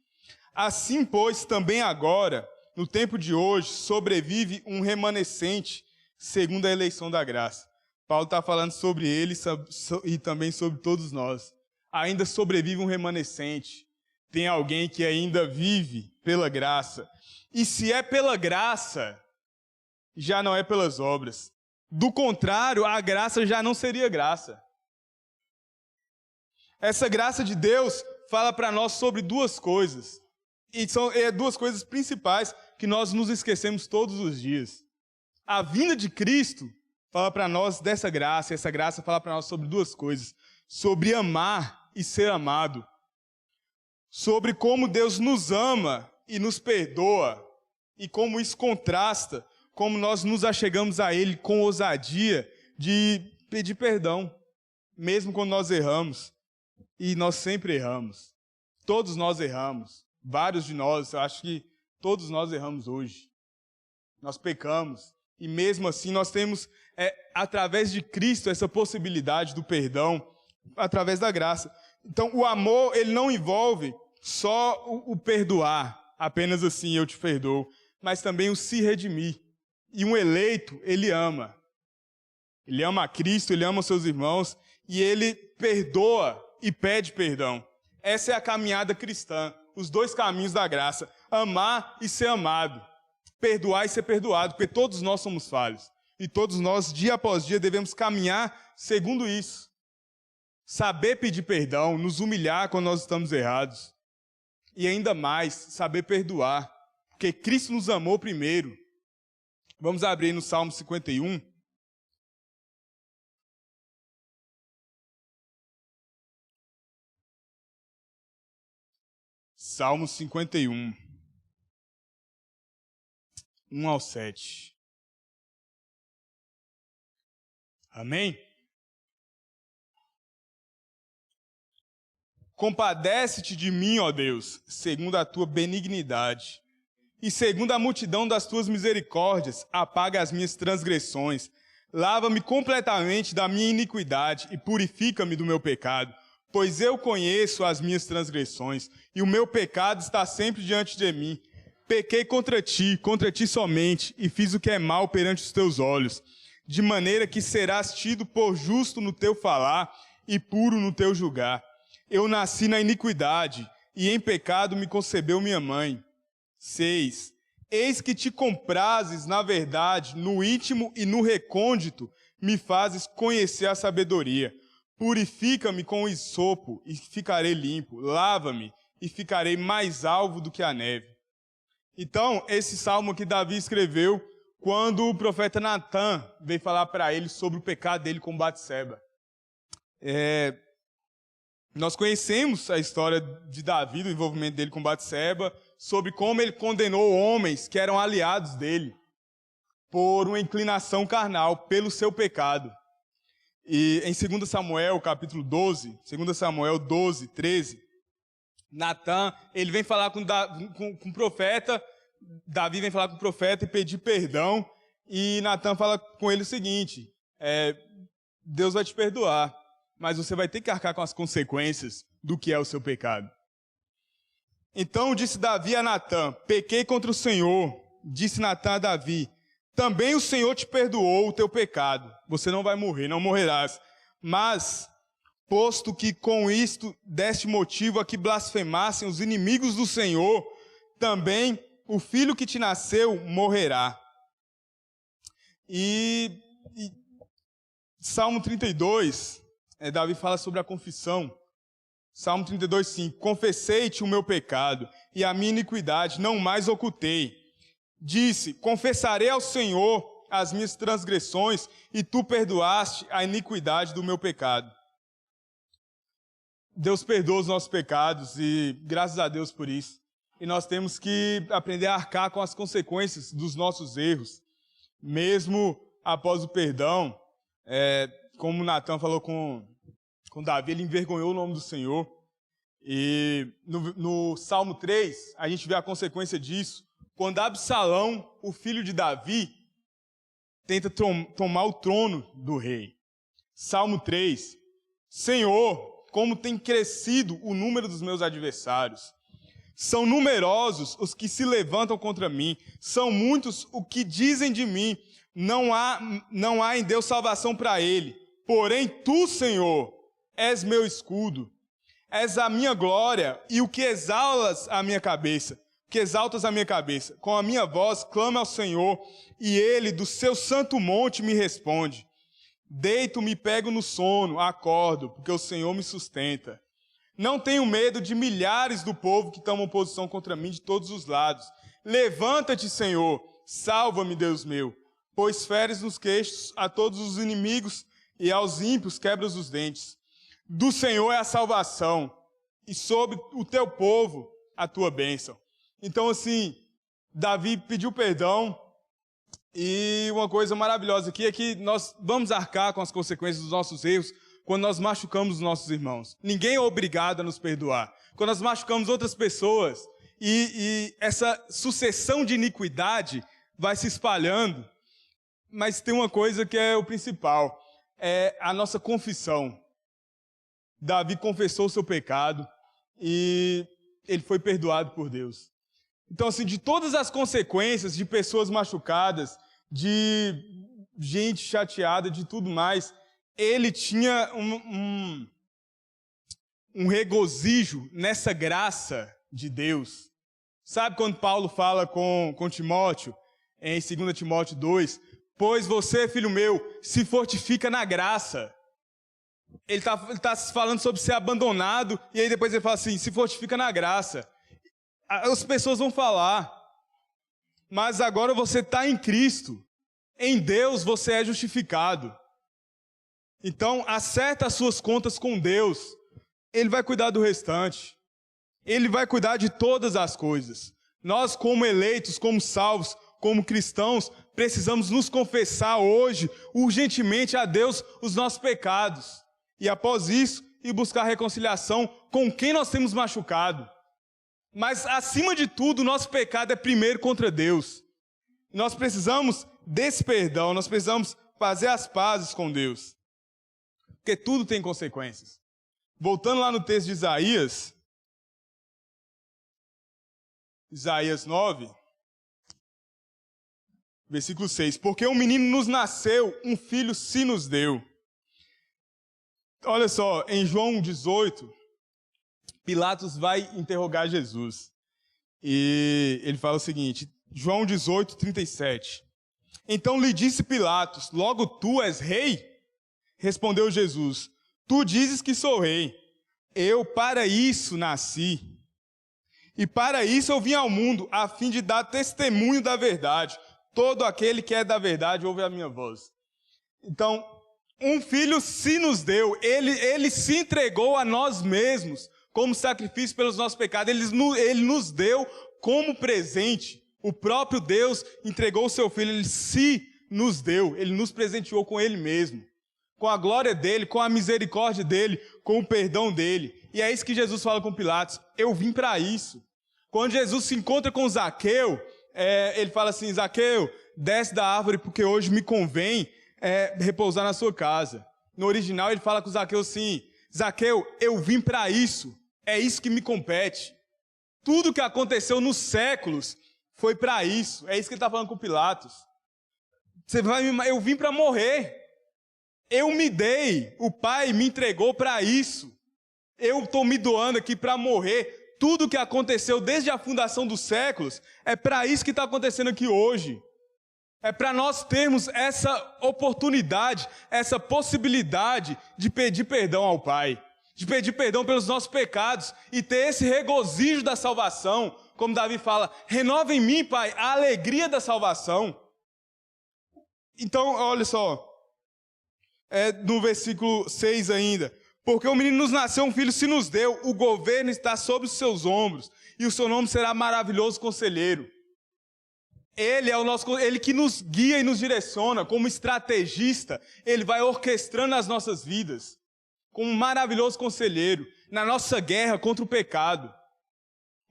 Assim, pois, também agora, no tempo de hoje, sobrevive um remanescente segundo a eleição da graça. Paulo está falando sobre ele e também sobre todos nós. Ainda sobrevive um remanescente. Tem alguém que ainda vive pela graça. E se é pela graça, já não é pelas obras. Do contrário, a graça já não seria graça. Essa graça de Deus fala para nós sobre duas coisas. E são duas coisas principais que nós nos esquecemos todos os dias. A vinda de Cristo fala para nós dessa graça, e essa graça fala para nós sobre duas coisas. Sobre amar e ser amado. Sobre como Deus nos ama e nos perdoa. E como isso contrasta, como nós nos achegamos a Ele com ousadia de pedir perdão. Mesmo quando nós erramos. E nós sempre erramos. Todos nós erramos. Vários de nós, eu acho que todos nós erramos hoje. Nós pecamos. E mesmo assim nós temos, através de Cristo, essa possibilidade do perdão, através da graça. Então o amor, ele não envolve só o perdoar, apenas assim eu te perdoo, mas também o se redimir. E um eleito, ele ama. Ele ama a Cristo, ele ama os seus irmãos, e ele perdoa e pede perdão. Essa é a caminhada cristã, os dois caminhos da graça, amar e ser amado. Perdoar e ser perdoado, porque todos nós somos falhos. E todos nós, dia após dia, devemos caminhar segundo isso. Saber pedir perdão, nos humilhar quando nós estamos errados. E ainda mais, saber perdoar. Porque Cristo nos amou primeiro. Vamos abrir no Salmo 51. Salmo 51, 1 ao 7. Amém? Compadece-te de mim, ó Deus, segundo a tua benignidade, e segundo a multidão das tuas misericórdias, apaga as minhas transgressões. Lava-me completamente da minha iniquidade e purifica-me do meu pecado, pois eu conheço as minhas transgressões, e o meu pecado está sempre diante de mim. Pequei contra ti somente, e fiz o que é mal perante os teus olhos, de maneira que serás tido por justo no teu falar e puro no teu julgar. Eu nasci na iniquidade, e em pecado me concebeu minha mãe. 6. Eis que te comprases, na verdade, no íntimo e no recôndito, me fazes conhecer a sabedoria. Purifica-me com o hisopo, e ficarei limpo. Lava-me, e ficarei mais alvo do que a neve. Então, esse salmo que Davi escreveu quando o profeta Natan veio falar para ele sobre o pecado dele com Batseba. Nós conhecemos a história de Davi, do envolvimento dele com Batseba, sobre como ele condenou homens que eram aliados dele por uma inclinação carnal, pelo seu pecado. E em 2 Samuel, capítulo 12, 2 Samuel 12, 13, Natan, ele vem falar com o profeta, Davi vem falar com o profeta e pedir perdão, e Natan fala com ele o seguinte, Deus vai te perdoar, mas você vai ter que arcar com as consequências do que é o seu pecado. Então disse Davi a Natan, pequei contra o Senhor, disse Natan a Davi, também o Senhor te perdoou o teu pecado, você não vai morrer, não morrerás, mas, posto que com isto deste motivo a que blasfemassem os inimigos do Senhor, também o filho que te nasceu morrerá. E Salmo 32, Davi fala sobre a confissão. Salmo 32, 5. Confessei-te o meu pecado e a minha iniquidade não mais ocultei. Disse, confessarei ao Senhor as minhas transgressões e tu perdoaste a iniquidade do meu pecado. Deus perdoa os nossos pecados e graças a Deus por isso. E nós temos que aprender a arcar com as consequências dos nossos erros. Mesmo após o perdão, como Natan falou com Davi, ele envergonhou o nome do Senhor. E no Salmo 3, a gente vê a consequência disso, quando Absalão, o filho de Davi, tenta tomar o trono do rei. Salmo 3, Senhor, como tem crescido o número dos meus adversários. São numerosos os que se levantam contra mim, são muitos os que dizem de mim, não há em Deus salvação para ele. Porém, tu, Senhor, és meu escudo, és a minha glória e o que exaltas a minha cabeça. Com a minha voz clamo ao Senhor e ele do seu santo monte me responde. Deito-me e pego no sono, acordo, porque o Senhor me sustenta. Não tenho medo de milhares do povo que tomam posição contra mim de todos os lados. Levanta-te, Senhor, salva-me, Deus meu, pois feres nos queixos a todos os inimigos e aos ímpios quebras os dentes. Do Senhor é a salvação, e sobre o teu povo a tua bênção. Então, assim, Davi pediu perdão, e uma coisa maravilhosa aqui é que nós vamos arcar com as consequências dos nossos erros quando nós machucamos os nossos irmãos. Ninguém é obrigado a nos perdoar. Quando nós machucamos outras pessoas, e essa sucessão de iniquidade vai se espalhando, mas tem uma coisa que é o principal, é a nossa confissão. Davi confessou o seu pecado e ele foi perdoado por Deus. Então, assim, de todas as consequências de pessoas machucadas, de gente chateada, de tudo mais, ele tinha um regozijo nessa graça de Deus. Sabe quando Paulo fala com Timóteo, em 2 Timóteo 2, pois você, filho meu, se fortifica na graça. Ele tá falando sobre ser abandonado, e aí depois ele fala assim, se fortifica na graça. As pessoas vão falar, mas agora você está em Cristo, Em Deus você é justificado. Então, acerta as suas contas com Deus. Ele vai cuidar do restante. Ele vai cuidar de todas as coisas. Nós, como eleitos, como salvos, como cristãos, precisamos nos confessar hoje, urgentemente a Deus, os nossos pecados. E após isso, ir buscar reconciliação com quem nós temos machucado. Mas, acima de tudo, o nosso pecado é primeiro contra Deus. Nós precisamos desse perdão, nós precisamos fazer as pazes com Deus. Porque tudo tem consequências. Voltando lá no texto de Isaías 9, versículo 6. Porque um menino nos nasceu, um filho se nos deu. Olha só, em João 18, Pilatos vai interrogar Jesus. E ele fala o seguinte, João 18, 37. Então lhe disse Pilatos, logo tu és rei? Respondeu Jesus, tu dizes que sou rei. Eu para isso nasci. E para isso eu vim ao mundo, a fim de dar testemunho da verdade. Todo aquele que é da verdade ouve a minha voz. Então, um filho se nos deu, ele se entregou a nós mesmos, como sacrifício pelos nossos pecados. Ele nos deu como presente. O próprio Deus entregou o seu filho, ele se nos deu, ele nos presenteou com ele mesmo. Com a glória dele, com a misericórdia dele, com o perdão dele. E é isso que Jesus fala com Pilatos, eu vim para isso. Quando Jesus se encontra com Zaqueu, ele fala assim, Zaqueu, desce da árvore porque hoje me convém repousar na sua casa. No original ele fala com Zaqueu assim, Zaqueu, eu vim para isso, é isso que me compete. Tudo que aconteceu nos séculos foi para isso, é isso que ele está falando com Pilatos. Eu vim para morrer, eu me dei, o Pai me entregou para isso. Eu estou me doando aqui para morrer. Tudo que aconteceu desde a fundação dos séculos é para isso que está acontecendo aqui hoje. É para nós termos essa oportunidade, essa possibilidade de pedir perdão ao Pai, de pedir perdão pelos nossos pecados e ter esse regozijo da salvação, como Davi fala, renova em mim, Pai, a alegria da salvação. Então, olha só, no versículo 6 ainda, porque o menino nos nasceu, um filho se nos deu, o governo está sobre os seus ombros, e o seu nome será maravilhoso conselheiro. Ele é ele que nos guia e nos direciona, como estrategista, ele vai orquestrando as nossas vidas, como um maravilhoso conselheiro, na nossa guerra contra o pecado.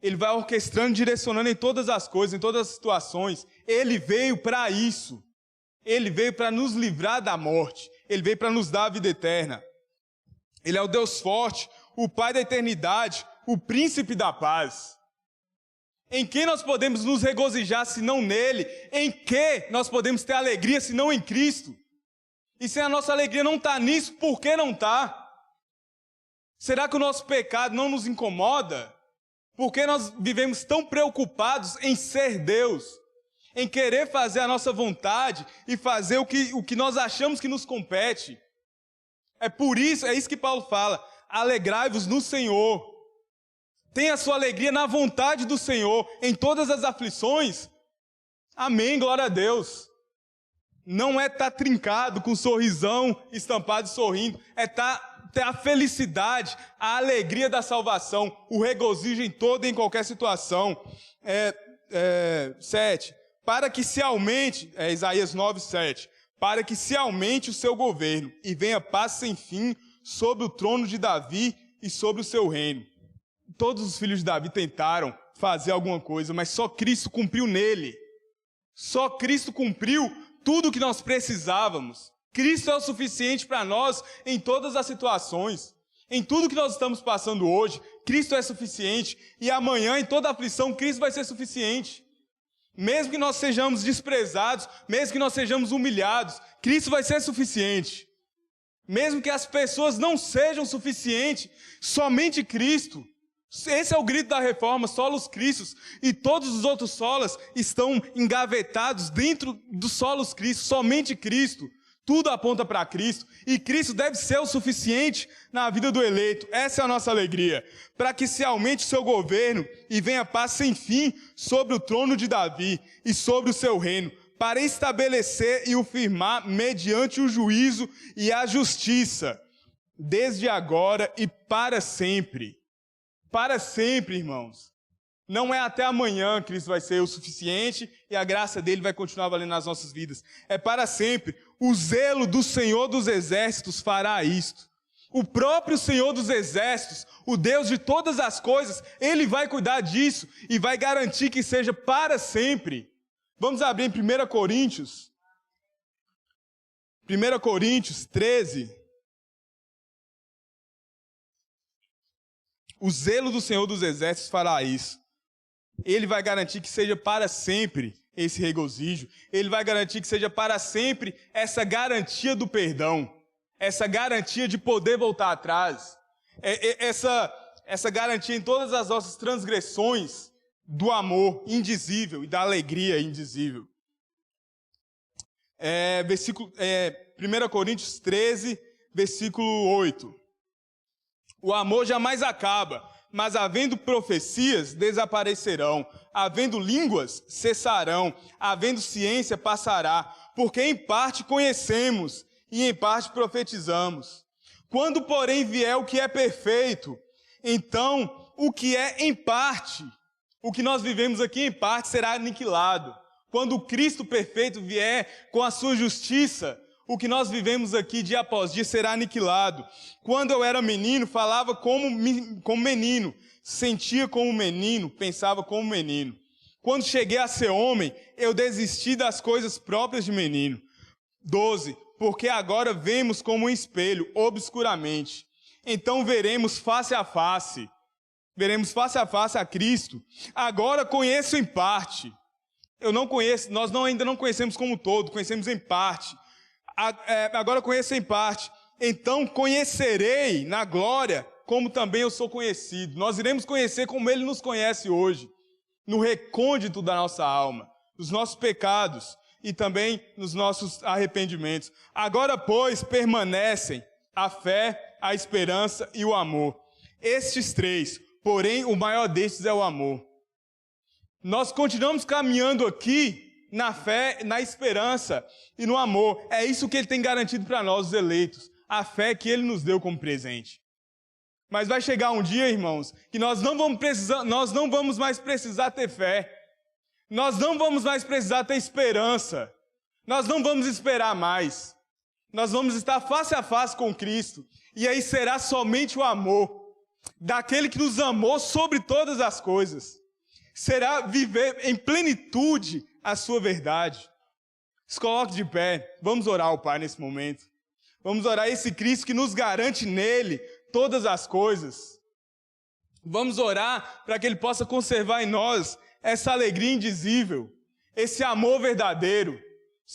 Ele vai orquestrando, direcionando em todas as coisas, em todas as situações. Ele veio para isso. Ele veio para nos livrar da morte. Ele veio para nos dar a vida eterna. Ele é o Deus forte, o Pai da eternidade, o príncipe da paz. Em quem nós podemos nos regozijar, se não nele? Em que nós podemos ter alegria, se não em Cristo? E se a nossa alegria não está nisso, por que não está? Será que o nosso pecado não nos incomoda? Por que nós vivemos tão preocupados em ser Deus? Em querer fazer a nossa vontade e fazer o que nós achamos que nos compete? É isso que Paulo fala, alegrai-vos no Senhor. Tenha a sua alegria na vontade do Senhor, em todas as aflições. Amém, glória a Deus. Não é estar trincado com um sorrisão estampado e sorrindo, é ter a felicidade, a alegria da salvação, o regozijo em toda e em qualquer situação. 7. Para que se aumente, Isaías 9, 7. Para que se aumente o seu governo e venha paz sem fim sobre o trono de Davi e sobre o seu reino. Todos os filhos de Davi tentaram fazer alguma coisa, mas só Cristo cumpriu nele. Só Cristo cumpriu tudo o que nós precisávamos. Cristo é o suficiente para nós em todas as situações. Em tudo que nós estamos passando hoje, Cristo é suficiente. E amanhã, em toda aflição, Cristo vai ser suficiente. Mesmo que nós sejamos desprezados, mesmo que nós sejamos humilhados, Cristo vai ser suficiente. Mesmo que as pessoas não sejam suficientes, somente Cristo. Esse é o grito da reforma, solos Cristos, e todos os outros solas estão engavetados dentro dos solos Cristo, somente Cristo. Tudo aponta para Cristo, e Cristo deve ser o suficiente na vida do eleito. Essa é a nossa alegria, para que se aumente o seu governo e venha paz sem fim sobre o trono de Davi e sobre o seu reino, para estabelecer e o firmar mediante o juízo e a justiça, desde agora e para sempre. Para sempre, irmãos. Não é até amanhã que Cristo vai ser o suficiente e a graça dele vai continuar valendo nas nossas vidas. É para sempre. O zelo do Senhor dos Exércitos fará isto. O próprio Senhor dos Exércitos, o Deus de todas as coisas, ele vai cuidar disso e vai garantir que seja para sempre. Vamos abrir em 1 Coríntios. 1 Coríntios 13. O zelo do Senhor dos Exércitos fará isso. Ele vai garantir que seja para sempre esse regozijo. Ele vai garantir que seja para sempre essa garantia do perdão. Essa garantia de poder voltar atrás. Essa garantia em todas as nossas transgressões do amor indizível e da alegria indizível. 1 Coríntios 13, versículo 8. O amor jamais acaba, mas havendo profecias, desaparecerão. Havendo línguas, cessarão. Havendo ciência, passará. Porque em parte conhecemos e em parte profetizamos. Quando, porém, vier o que é perfeito, então o que é em parte, o que nós vivemos aqui em parte, será aniquilado. Quando o Cristo perfeito vier com a sua justiça, o que nós vivemos aqui dia após dia será aniquilado. Quando eu era menino, falava como menino, sentia como menino, pensava como menino. Quando cheguei a ser homem, eu desisti das coisas próprias de menino. 12. Porque agora vemos como um espelho, obscuramente. Então veremos face a face. Veremos face a face a Cristo. Agora conheço em parte. Nós ainda não conhecemos como todo, conhecemos em parte. Agora conheço em parte. Então conhecerei na glória, como também eu sou conhecido. Nós iremos conhecer como Ele nos conhece hoje, no recôndito da nossa alma, nos nossos pecados e também nos nossos arrependimentos. Agora, pois, permanecem a fé, a esperança e o amor. Estes três, porém, o maior destes é o amor. Nós continuamos caminhando aqui na fé, na esperança e no amor. É isso que Ele tem garantido para nós, os eleitos. A fé que Ele nos deu como presente. Mas vai chegar um dia, irmãos, que nós não vamos mais precisar ter fé. Nós não vamos mais precisar ter esperança. Nós não vamos esperar mais. Nós vamos estar face a face com Cristo. E aí será somente o amor daquele que nos amou sobre todas as coisas. Será viver em plenitude a sua verdade. Se coloque de pé. Vamos orar ao Pai nesse momento. Vamos orar a esse Cristo que nos garante nele todas as coisas. Vamos orar para que Ele possa conservar em nós essa alegria indizível, esse amor verdadeiro.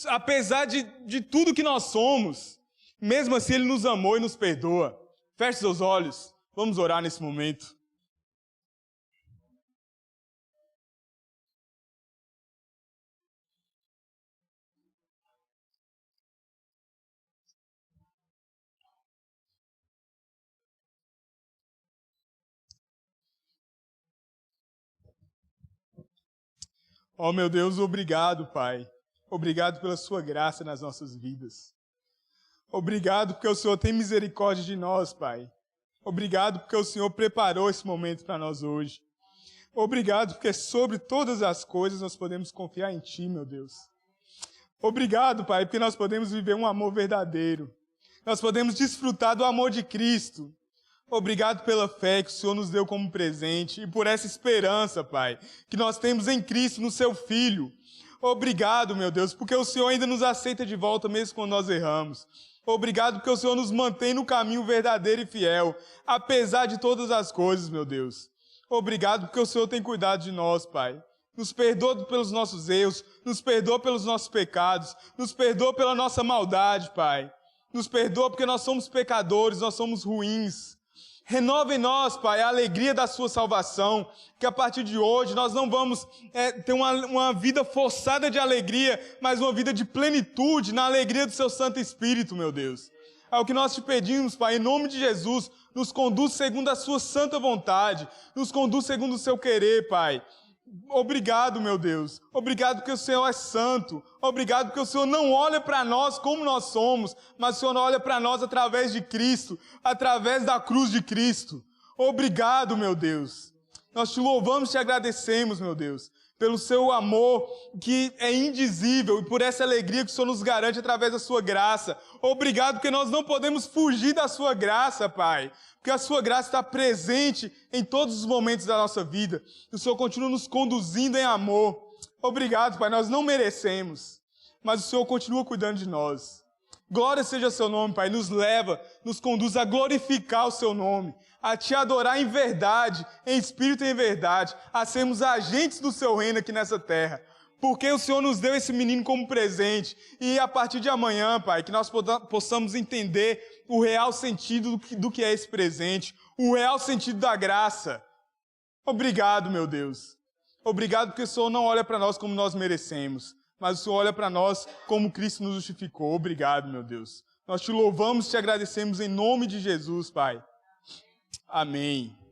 Apesar de tudo que nós somos, mesmo assim Ele nos amou e nos perdoa. Feche seus olhos. Vamos orar nesse momento. Oh, meu Deus, obrigado, Pai. Obrigado pela sua graça nas nossas vidas. Obrigado porque o Senhor tem misericórdia de nós, Pai. Obrigado porque o Senhor preparou esse momento para nós hoje. Obrigado porque sobre todas as coisas nós podemos confiar em Ti, meu Deus. Obrigado, Pai, porque nós podemos viver um amor verdadeiro. Nós podemos desfrutar do amor de Cristo. Obrigado pela fé que o Senhor nos deu como presente e por essa esperança, Pai, que nós temos em Cristo, no Seu Filho. Obrigado, meu Deus, porque o Senhor ainda nos aceita de volta mesmo quando nós erramos. Obrigado porque o Senhor nos mantém no caminho verdadeiro e fiel, apesar de todas as coisas, meu Deus. Obrigado porque o Senhor tem cuidado de nós, Pai. Nos perdoa pelos nossos erros, nos perdoa pelos nossos pecados, nos perdoa pela nossa maldade, Pai. Nos perdoa porque nós somos pecadores, nós somos ruins. Renova em nós, Pai, a alegria da Sua salvação, que a partir de hoje nós não vamos ter uma vida forçada de alegria, mas uma vida de plenitude na alegria do Seu Santo Espírito, meu Deus. É o que nós te pedimos, Pai, em nome de Jesus, nos conduz segundo a Sua santa vontade, nos conduz segundo o Seu querer, Pai. Obrigado, meu Deus. Obrigado porque o Senhor é santo. Obrigado porque o Senhor não olha para nós como nós somos, mas o Senhor olha para nós através de Cristo, através da cruz de Cristo. Obrigado, meu Deus. Nós te louvamos e te agradecemos, meu Deus, pelo seu amor que é indizível e por essa alegria que o Senhor nos garante através da sua graça. Obrigado porque nós não podemos fugir da sua graça, Pai. Porque a sua graça está presente em todos os momentos da nossa vida. E o Senhor continua nos conduzindo em amor. Obrigado, Pai, nós não merecemos, mas o Senhor continua cuidando de nós. Glória seja seu nome, Pai, nos leva, nos conduz a glorificar o seu nome, a te adorar em verdade, em espírito e em verdade, a sermos agentes do seu reino aqui nessa terra. Porque o Senhor nos deu esse menino como presente. E a partir de amanhã, Pai, que nós possamos entender o real sentido do que é esse presente, o real sentido da graça. Obrigado, meu Deus. Obrigado porque o Senhor não olha para nós como nós merecemos, mas o Senhor olha para nós como Cristo nos justificou. Obrigado, meu Deus. Nós te louvamos e te agradecemos em nome de Jesus, Pai. Amém.